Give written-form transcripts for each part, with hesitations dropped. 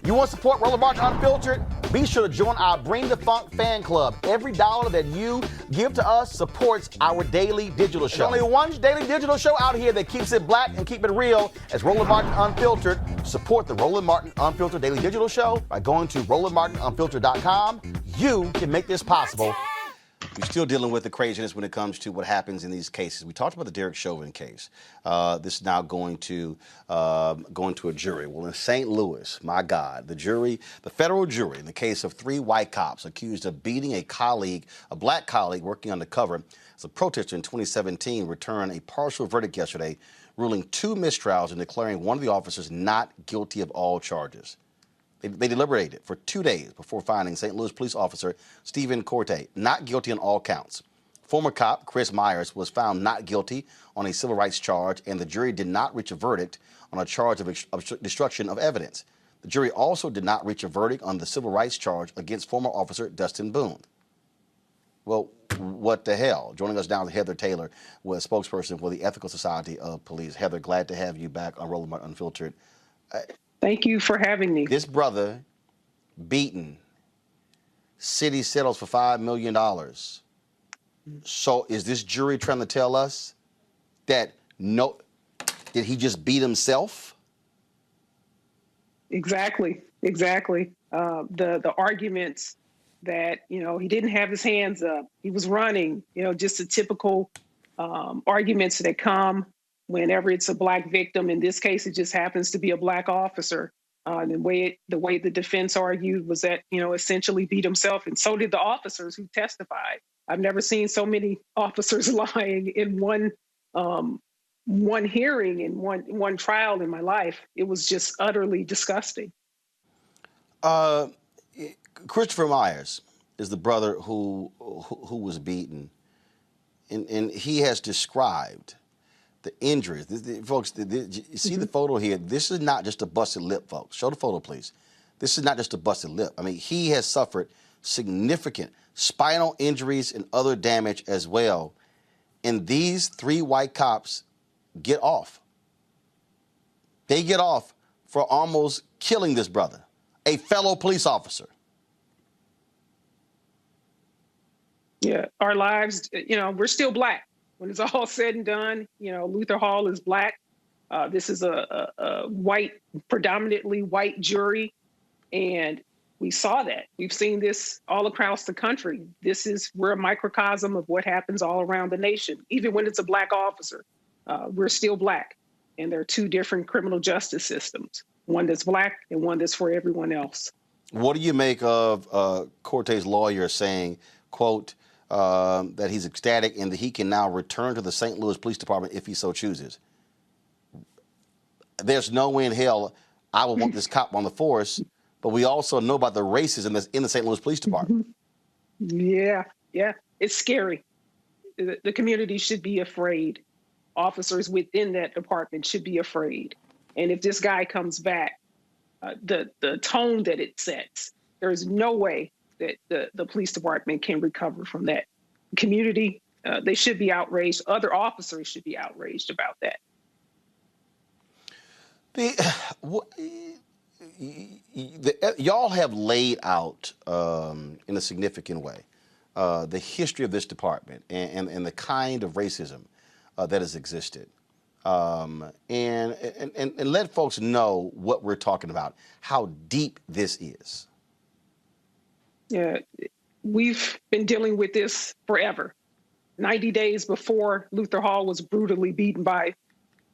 You want to support Roland Martin Unfiltered? Be sure to join our Bring the Funk fan club. Every dollar that you give to us supports our daily digital show. There's only one daily digital show out here that keeps it black and keep it real as Roland Martin Unfiltered. Support the Roland Martin Unfiltered daily digital show by going to RolandMartinUnfiltered.com. You can make this possible. We're still dealing with the craziness when it comes to what happens in these cases. We talked about the Derek Chauvin case. This is now going to a jury. Well, in St. Louis, my God, the federal jury, in the case of 3 white cops accused of beating a black colleague working undercover as a protester in 2017, returned a partial verdict yesterday, ruling 2 mistrials and declaring one of the officers not guilty of all charges. They deliberated for 2 days before finding St. Louis police officer Steven Korte not guilty on all counts. Former cop Chris Myers was found not guilty on a civil rights charge, and the jury did not reach a verdict on a charge of destruction of evidence. The jury also did not reach a verdict on the civil rights charge against former officer Dustin Boone. Well, what the hell? Joining us now is Heather Taylor, was spokesperson for the Ethical Society of Police. Heather, glad to have you back on Roland Martin Unfiltered. Thank you for having me. This brother beaten, city settles for $5 million. So is this jury trying to tell us that did he just beat himself? Exactly. The arguments that, he didn't have his hands up, he was running, just the typical arguments that come whenever it's a black victim. In this case, it just happens to be a black officer. The way the defense argued was that, essentially beat himself, and so did the officers who testified. I've never seen so many officers lying in one hearing, in one trial in my life. It was just utterly disgusting. Christopher Myers is the brother who was beaten, and he has described the injuries. Folks, you see the photo here? This is not just a busted lip, folks. Show the photo, please. This is not just a busted lip. I mean, he has suffered significant spinal injuries and other damage as well. And these 3 white cops get off. They get off for almost killing this brother, a fellow police officer. Yeah, our lives, we're still black. When it's all said and done, Luther Hall is black. This is a predominantly white jury. And we saw that. We've seen this all across the country. We're a microcosm of what happens all around the nation. Even when it's a black officer, we're still black. And there are 2 different criminal justice systems, one that's black and one that's for everyone else. What do you make of Korte's lawyer saying, quote, that he's ecstatic and that he can now return to the St. Louis Police Department if he so chooses? There's no way in hell I would want this cop on the force, but we also know about the racism in the St. Louis Police Department. Yeah, it's scary. The community should be afraid. Officers within that department should be afraid. And if this guy comes back, the tone that it sets, there's no way that the police department can recover from that. Community, they should be outraged. Other officers should be outraged about that. Y'all have laid out in a significant way the history of this department and the kind of racism that has existed. And let folks know what we're talking about, how deep this is. Yeah, we've been dealing with this forever. 90 days before Luther Hall was brutally beaten by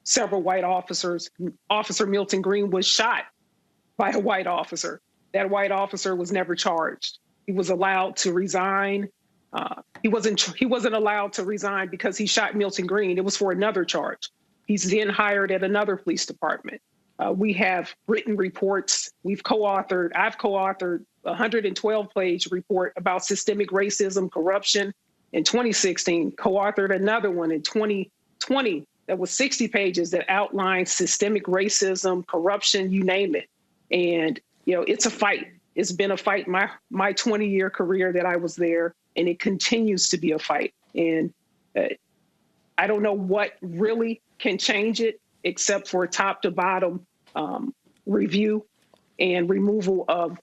several white officers, Officer Milton Green was shot by a white officer. That white officer was never charged. He was allowed to resign. He wasn't allowed to resign because he shot Milton Green. It was for another charge. He's then hired at another police department. We have written reports. I've co-authored a 112-page report about systemic racism, corruption in 2016, co-authored another one in 2020 that was 60 pages that outlines systemic racism, corruption, you name it. And, it's a fight. It's been a fight my 20-year career that I was there, and it continues to be a fight. And I don't know what really can change it except for top to bottom review and removal of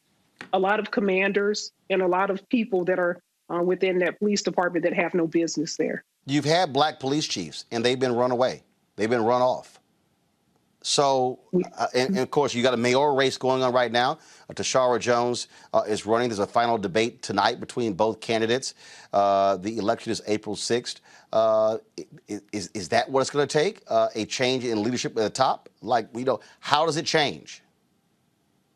a lot of commanders and a lot of people that are within that police department that have no business there. You've had black police chiefs, and they've been run away. They've been run off. So, and of course, you got a mayoral race going on right now. Tashara Jones is running. There's a final debate tonight between both candidates. The election is April 6th. Is that what it's going to take? A change in leadership at the top? Like, how does it change?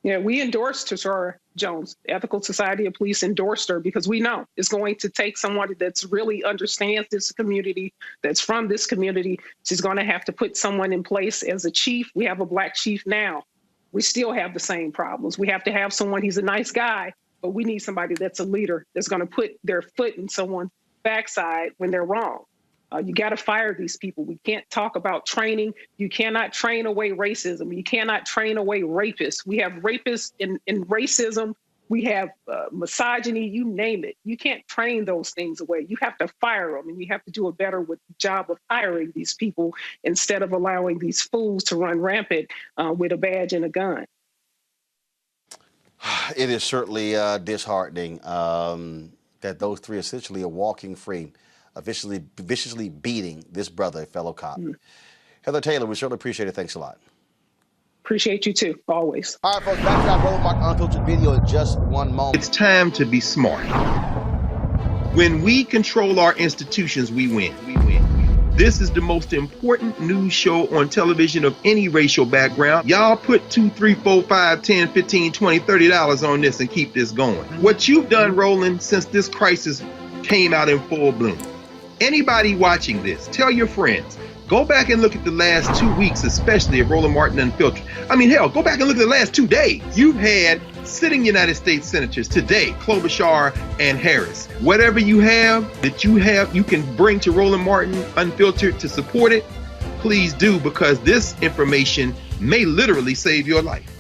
Yeah, we endorsed Tashara Jones. The Ethical Society of Police endorsed her because we know it's going to take someone that's really understands this community, that's from this community. She's going to have to put someone in place as a chief. We have a black chief now. We still have the same problems. We have to have someone, he's a nice guy, but we need somebody that's a leader, that's going to put their foot in someone's backside when they're wrong. You got to fire these people. We can't talk about training. You cannot train away racism. You cannot train away rapists. We have rapists in racism. We have misogyny, you name it. You can't train those things away. You have to fire them, and you have to do a better job of hiring these people instead of allowing these fools to run rampant with a badge and a gun. It is certainly disheartening that those three essentially are walking free, viciously beating this brother, a fellow cop. Heather Taylor, we certainly appreciate it. Thanks a lot. Appreciate you too, always. All right, folks, back to our Roland Martin Unfiltered video in just one moment. It's time to be smart. When we control our institutions, we win. This is the most important news show on television of any racial background. Y'all put $2, $3, $4, $5, $10, $15, $20, $30 on this and keep this going. What you've done, Roland, since this crisis came out in full bloom. Anybody watching this, tell your friends. Go back and look at the last 2 weeks, especially of Roland Martin Unfiltered. I mean, hell, go back and look at the last 2 days. You've had sitting United States senators today, Klobuchar and Harris. Whatever you have that you can bring to Roland Martin Unfiltered to support it, please do, because this information may literally save your life.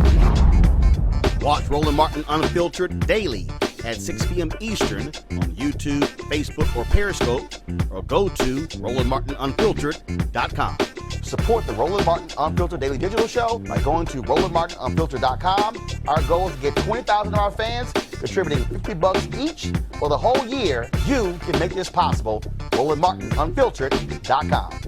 Watch Roland Martin Unfiltered daily at 6 p.m. Eastern on YouTube, Facebook, or Periscope, or go to RolandMartinUnfiltered.com. Support the Roland Martin Unfiltered Daily Digital Show by going to RolandMartinUnfiltered.com. Our goal is to get 20,000 of our fans contributing $50 each for the whole year. You can make this possible. RolandMartinUnfiltered.com.